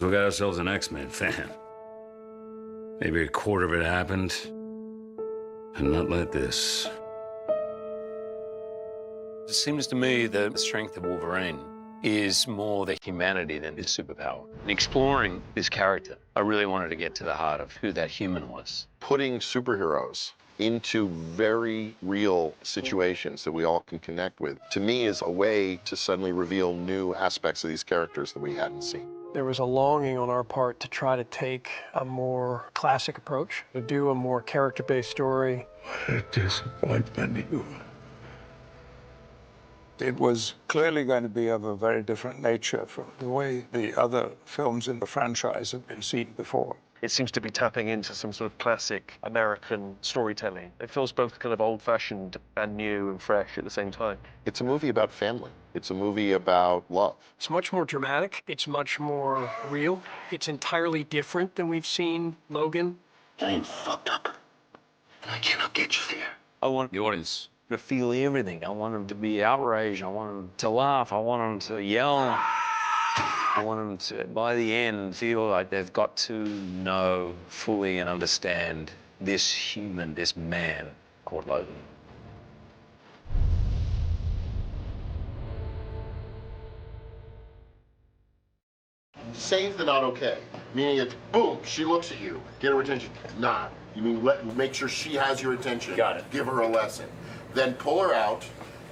We got ourselves an X-Men fan. Maybe a quarter of it happened, and not like this. It seems to me that the strength of Wolverine is more the humanity than his superpower. In exploring this character, I really wanted to get to the heart of who that human was. Putting superheroes into very real situations that we all can connect with, to me, is a way to suddenly reveal new aspects of these characters that we hadn't seen. There was a longing on our part to try to take a more classic approach, to do a more character-based story. What a disappointment you. It was clearly going to be of a very different nature from the way the other films in the franchise have been seen before. It seems to be tapping into some sort of classic American storytelling. It feels both kind of old-fashioned and new and fresh at the same time. It's a movie about family. It's a movie about love. It's much more dramatic. It's much more real. It's entirely different than we've seen Logan. I ain't fucked up, and I cannot get you there. I want the audience to feel everything. I want them to be outraged. I want them to laugh. I want them to yell. I want them to, by the end, feel like they've got to know fully and understand this human, this man called Logan. Say's the not okay, meaning it's boom, she looks at you, get her attention. Not. You mean make sure she has your attention. Got it. Give her a lesson. Then pull her out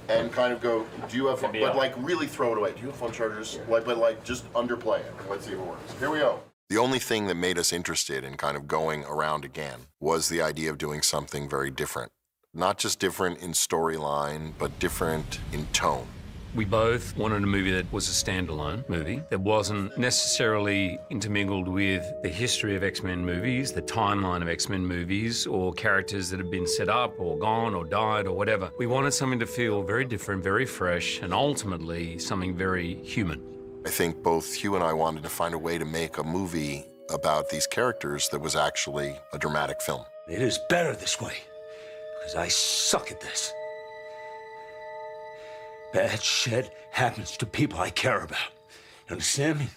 and kind of go, do you have fun? But like really throw it away. Do you have fun chargers? But just underplay it. Let's see if it works. Here we go. The only thing that made us interested in kind of going around again was the idea of doing something very different. Not just different in storyline, but different in tone. We both wanted a movie that was a standalone movie, that wasn't necessarily intermingled with the history of X-Men movies, the timeline of X-Men movies, or characters that have been set up or gone or died or whatever. We wanted something to feel very different, very fresh, and ultimately something very human. I think both Hugh and I wanted to find a way to make a movie about these characters that was actually a dramatic film. It is better this way, because I suck at this. Bad shit happens to people I care about. You understand me?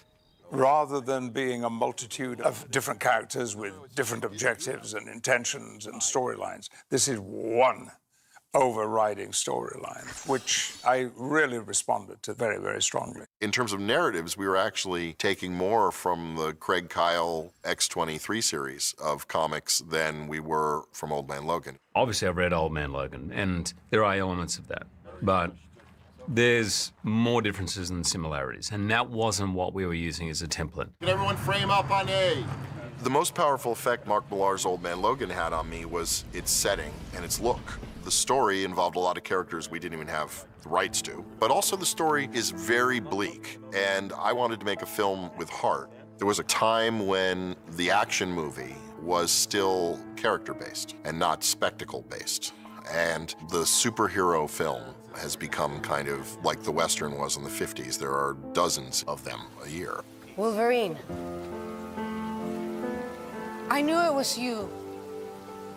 Rather than being a multitude of different characters with different objectives and intentions and storylines, this is one overriding storyline, which I really responded to very, very strongly. In terms of narratives, we were actually taking more from the Craig Kyle X-23 series of comics than we were from Old Man Logan. Obviously, I've read Old Man Logan, and there are elements of that, but there's more differences than similarities, and that wasn't what we were using as a template. Can everyone frame up on A? The most powerful effect Mark Millar's Old Man Logan had on me was its setting and its look. The story involved a lot of characters we didn't even have the rights to, but also the story is very bleak, and I wanted to make a film with heart. There was a time when the action movie was still character-based and not spectacle-based, and the superhero film has become kind of like the Western was in the 50s. There are dozens of them a year. Wolverine. I knew it was you.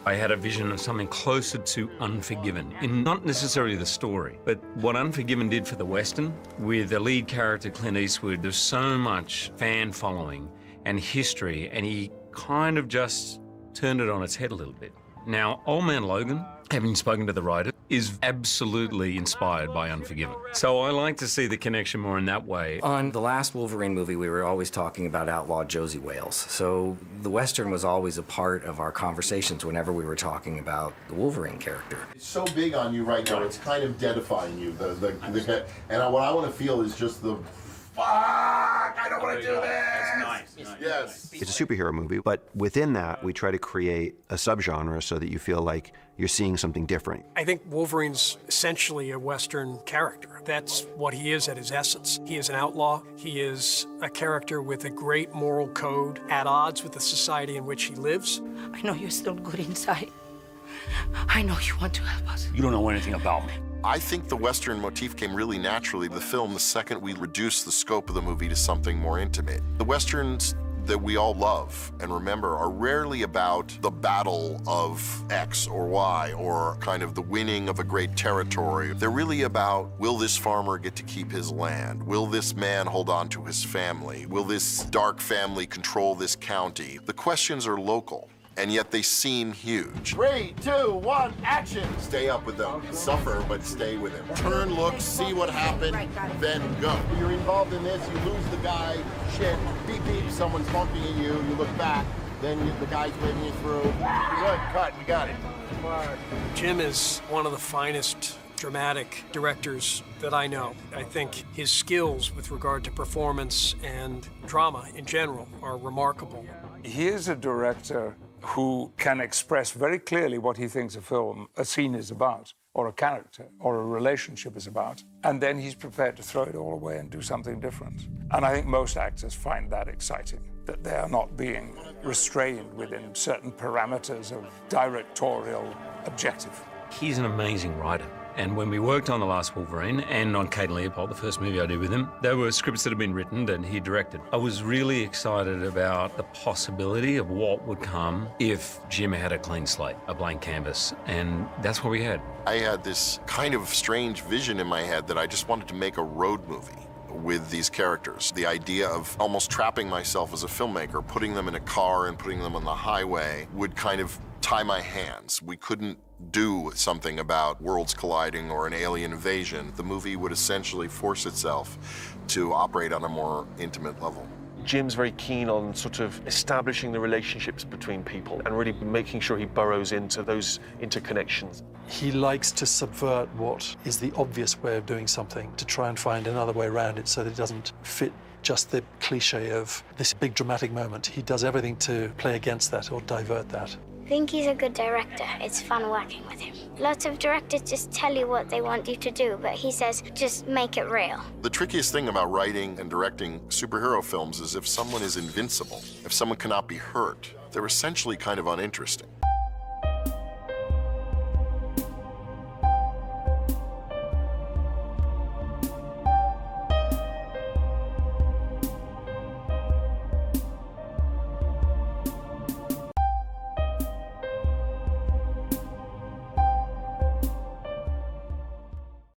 I had a vision of something closer to Unforgiven, in not necessarily the story, but what Unforgiven did for the Western, with the lead character, Clint Eastwood. There's so much fan following and history, and he kind of just turned it on its head a little bit. Now, Old Man Logan, having spoken to the writer, is absolutely inspired by Unforgiven. So I like to see the connection more in that way. On the last Wolverine movie, we were always talking about outlaw Josie Wales. So the Western was always a part of our conversations whenever we were talking about the Wolverine character. It's so big on you right now, it's kind of deadifying you. And what I want to feel is just the, fuck, I don't want to do this! That's nice. Yes. It's a superhero movie, but within that, we try to create a subgenre so that you feel like you're seeing something different. I think Wolverine's essentially a Western character. That's what he is at his essence. He is an outlaw. He is a character with a great moral code, at odds with the society in which he lives. I know you're still good inside. I know you want to help us. You don't know anything about me. I think the Western motif came really naturally to the film the second we reduced the scope of the movie to something more intimate. The Westerns that we all love and remember are rarely about the battle of X or Y or kind of the winning of a great territory. They're really about, will this farmer get to keep his land? Will this man hold on to his family? Will this dark family control this county? The questions are local, and yet they seem huge. 3, 2, 1, action! Stay up with them. Suffer, but stay with him. Turn, look, see what happened, then go. You're involved in this, you lose the guy, shit, beep beep, someone's honking at you, you look back, then the guy's waving you through. Good, cut, you got it. Jim is one of the finest dramatic directors that I know. I think his skills with regard to performance and drama in general are remarkable. He is a director who can express very clearly what he thinks a film, a scene is about, or a character, or a relationship is about, and then he's prepared to throw it all away and do something different. And I think most actors find that exciting, that they are not being restrained within certain parameters of directorial objective. He's an amazing writer. And when we worked on The Last Wolverine and on Kate and Leopold, the first movie I did with him, there were scripts that had been written and he directed. I was really excited about the possibility of what would come if Jim had a clean slate, a blank canvas, and that's what we had. I had this kind of strange vision in my head that I just wanted to make a road movie with these characters. The idea of almost trapping myself as a filmmaker, putting them in a car and putting them on the highway would kind of tie my hands. We couldn't do something about worlds colliding or an alien invasion. The movie would essentially force itself to operate on a more intimate level. Jim's very keen on sort of establishing the relationships between people and really making sure he burrows into those interconnections. He likes to subvert what is the obvious way of doing something, to try and find another way around it so that it doesn't fit just the cliche of this big dramatic moment. He does everything to play against that or divert that. I think he's a good director. It's fun working with him. Lots of directors just tell you what they want you to do, but he says, just make it real. The trickiest thing about writing and directing superhero films is if someone is invincible, if someone cannot be hurt, they're essentially kind of uninteresting.